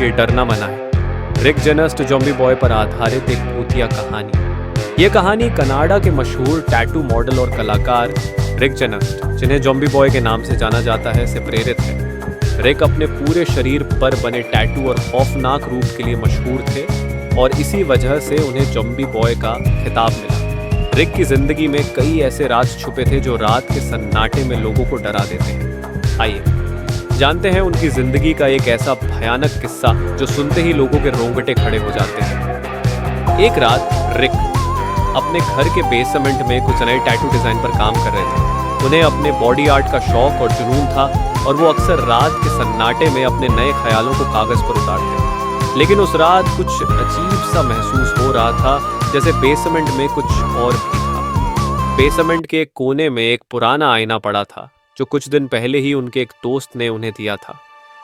ये डरना मना है। रिक जेनस्ट ज़ॉम्बी बॉय पर आधारित एक भूतिया कहानी। ये कहानी कनाडा के मशहूर टैटू मॉडल और कलाकार रिक जेनस्ट, जिन्हें ज़ॉम्बी बॉय के नाम से जाना जाता है, से प्रेरित है। रिक अपने पूरे शरीर पर बने टैटू और खौफनाक रूप के लिए मशहूर थे और इसी वजह से उन्हें ज़ॉम्बी बॉय का खिताब मिला। रिक की जिंदगी में कई ऐसे राज छुपे थे जो रात के सन्नाटे में लोगों को डरा देते हैं। आइए जानते हैं उनकी जिंदगी का एक ऐसा भयानक किस्सा जो सुनते ही लोगों के रोंगटे खड़े हो जाते हैं। एक रात रिक अपने घर के बेसमेंट में कुछ नए टैटू डिजाइन पर काम कर रहे थे। उन्हें अपने बॉडी आर्ट का शौक और जुनून था और वो अक्सर रात के सन्नाटे में अपने नए ख्यालों को कागज पर उतारते। लेकिन उस रात कुछ अजीब सा महसूस हो रहा था, जैसे बेसमेंट में कुछ और भी था। बेसमेंट के एक कोने में एक पुराना आईना पड़ा था जो कुछ दिन पहले ही उनके एक दोस्त ने उन्हें दिया था।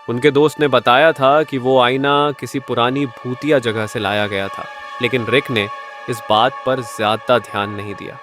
उनके दोस्त ने बताया था कि वो आईना किसी पुरानी भूतिया जगह से लाया गया था, लेकिन रिक ने इस बात पर ज्यादा ध्यान नहीं दिया।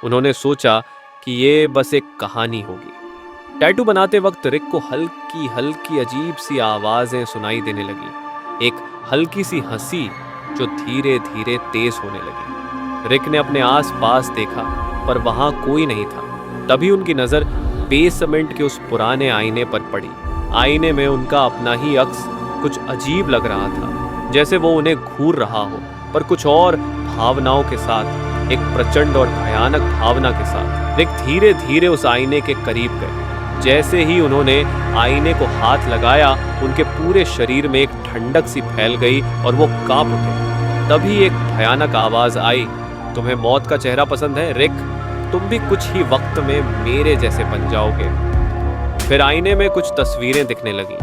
उन्होंने सोचा कि ये बस एक कहानी होगी। टैटू बनाते वक्त रिक को हल्की हल्की अजीब सी आवाजें सुनाई देने लगी, एक हल्की सी हंसी जो धीरे धीरे तेज होने लगी। रिक ने अपने आसपास देखा पर वहां कोई नहीं था। तभी उनकी नजर बेसमेंट के उस पुराने आईने पर पड़ी। आईने में उनका अपना ही अक्स कुछ अजीब लग रहा था, जैसे वो उन्हें घूर रहा हो, पर कुछ और भावनाओं के साथ, एक प्रचंड और भयानक भावना के साथ। रिक धीरे धीरे उस आईने के करीब गए। जैसे ही उन्होंने आईने को हाथ लगाया, उनके पूरे शरीर में एक ठंडक सी फैल गई और वो कांप उठे। तभी एक भयानक आवाज आई, तुम्हें मौत का चेहरा पसंद है रिक? तुम भी कुछ ही वक्त में मेरे जैसे बन जाओगे। फिर आईने में कुछ तस्वीरें दिखने लगी,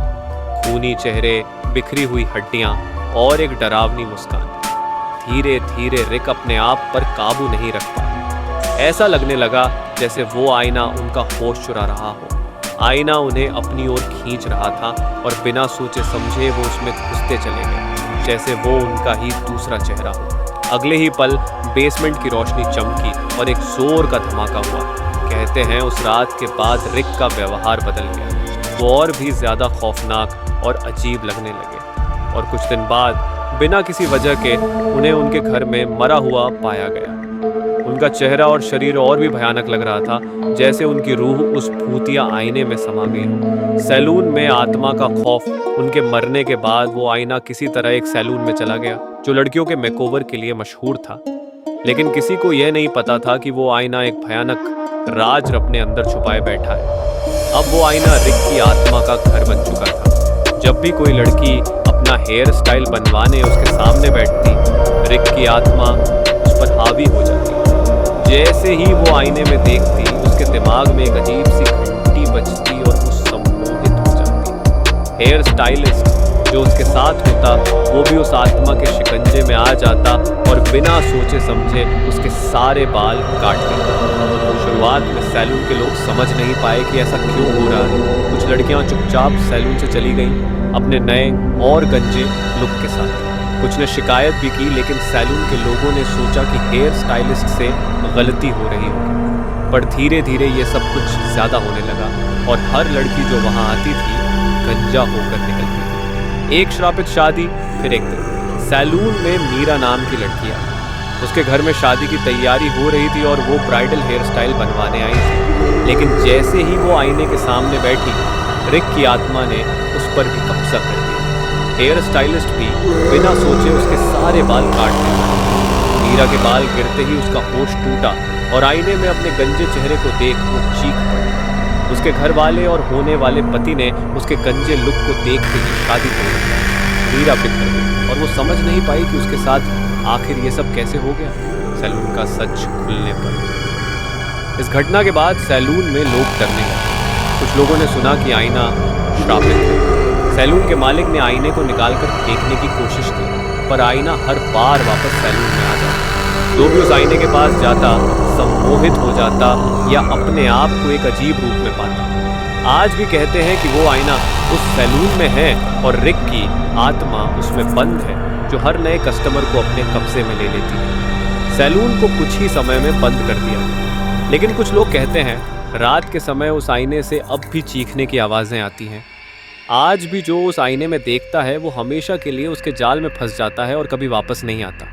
खूनी चेहरे, बिखरी हुई हड्डियां और एक डरावनी मुस्कान। धीरे धीरे रिक अपने आप पर काबू नहीं रख पाया। ऐसा लगने लगा जैसे वो आईना उनका होश चुरा रहा हो। आईना उन्हें अपनी ओर खींच रहा था और बिना सोचे समझे वो उसमें घुसते चले गए, जैसे वो उनका ही दूसरा चेहरा हो। अगले ही पल बेसमेंट की रोशनी चमकी और एक जोर का धमाका हुआ। कहते हैं उस रात के बाद रिक का व्यवहार बदल गया। वो और भी ज्यादा खौफनाक और अजीब लगने लगे और कुछ दिन बाद बिना किसी वजह के उन्हें उनके घर में मरा हुआ पाया गया। उनका चेहरा और शरीर और भी भयानक लग रहा था, जैसे उनकी रूह उस भूतिया आईने में समा गई हो। सैलून में आत्मा का खौफ। उनके मरने के बाद वो आईना किसी तरह एक सैलून में चला गया जो लड़कियों के मेकओवर के लिए मशहूर था। लेकिन किसी को यह नहीं पता था कि वो आईना एक भयानक राज अपने अंदर छुपाए बैठा है। अब वो आईना रिक की आत्मा का घर बन चुका था। जब भी कोई लड़की अपना हेयर स्टाइल बनवाने उसके सामने बैठती, रिक की आत्मा उस पर हावी हो जाती। जैसे ही वो आईने में देखती, उसके दिमाग में एक अजीब सी घंटी बजती और वो सम्मोहित हो जाती। हेयर स्टाइलिस्ट जो उसके साथ होता, वो भी उस आत्मा के शिकंजे में आ जाता और बिना सोचे समझे उसके सारे बाल काट देता। शुरुआत में सैलून के लोग समझ नहीं पाए कि ऐसा क्यों हो रहा है। कुछ लड़कियां चुपचाप सैलून से चली गईं अपने नए और गंजे लुक के साथ। कुछ ने शिकायत भी की, लेकिन सैलून के लोगों ने सोचा कि हेयर स्टाइलिस्ट से गलती हो रही होगी। पर धीरे धीरे ये सब कुछ ज़्यादा होने लगा और हर लड़की जो वहाँ आती थी गंजा होकर निकलती थी। एक श्रापित शादी, फिर एक दिन सैलून में मीरा नाम की लड़की आई। उसके घर में शादी की तैयारी हो रही थी और वो ब्राइडल हेयर स्टाइल बनवाने आई थी। लेकिन जैसे ही वो आईने के सामने बैठी, रिक की आत्मा ने उस पर भी कब्जा कर लिया। हेयर स्टाइलिस्ट भी बिना सोचे उसके सारे बाल काट दिए। मीरा के बाल गिरते ही उसका होश टूटा और आईने में अपने गंजे चेहरे को देख वो चीख पड़ी। उसके घर वाले और होने वाले पति ने उसके गंजे लुक को देखते ही शादी कर दी। मीरा बिखर गई और वो समझ नहीं पाई कि उसके साथ आखिर ये सब कैसे हो गया। सैलून का सच खुलने पर इस घटना के बाद सैलून में लोग डरने लगे। कुछ लोगों ने सुना कि आईना श्रापित है। सैलून के मालिक ने आईने को निकालकर फेंकने की कोशिश की, पर आईना हर बार वापस सैलून में आ जाता। जो भी उस आईने के पास जाता सम्मोहित हो जाता या अपने आप को एक अजीब रूप में पाता। आज भी कहते हैं कि वो आईना उस सैलून में है और रिक की आत्मा उसमें बंद है, जो हर नए कस्टमर को अपने कब्जे में ले लेती है। सैलून को कुछ ही समय में बंद कर दिया गया, लेकिन कुछ लोग कहते हैं रात के समय उस आईने से अब भी चीखने की आवाज़ें आती हैं। आज भी जो उस आईने में देखता है वो हमेशा के लिए उसके जाल में फंस जाता है और कभी वापस नहीं आता।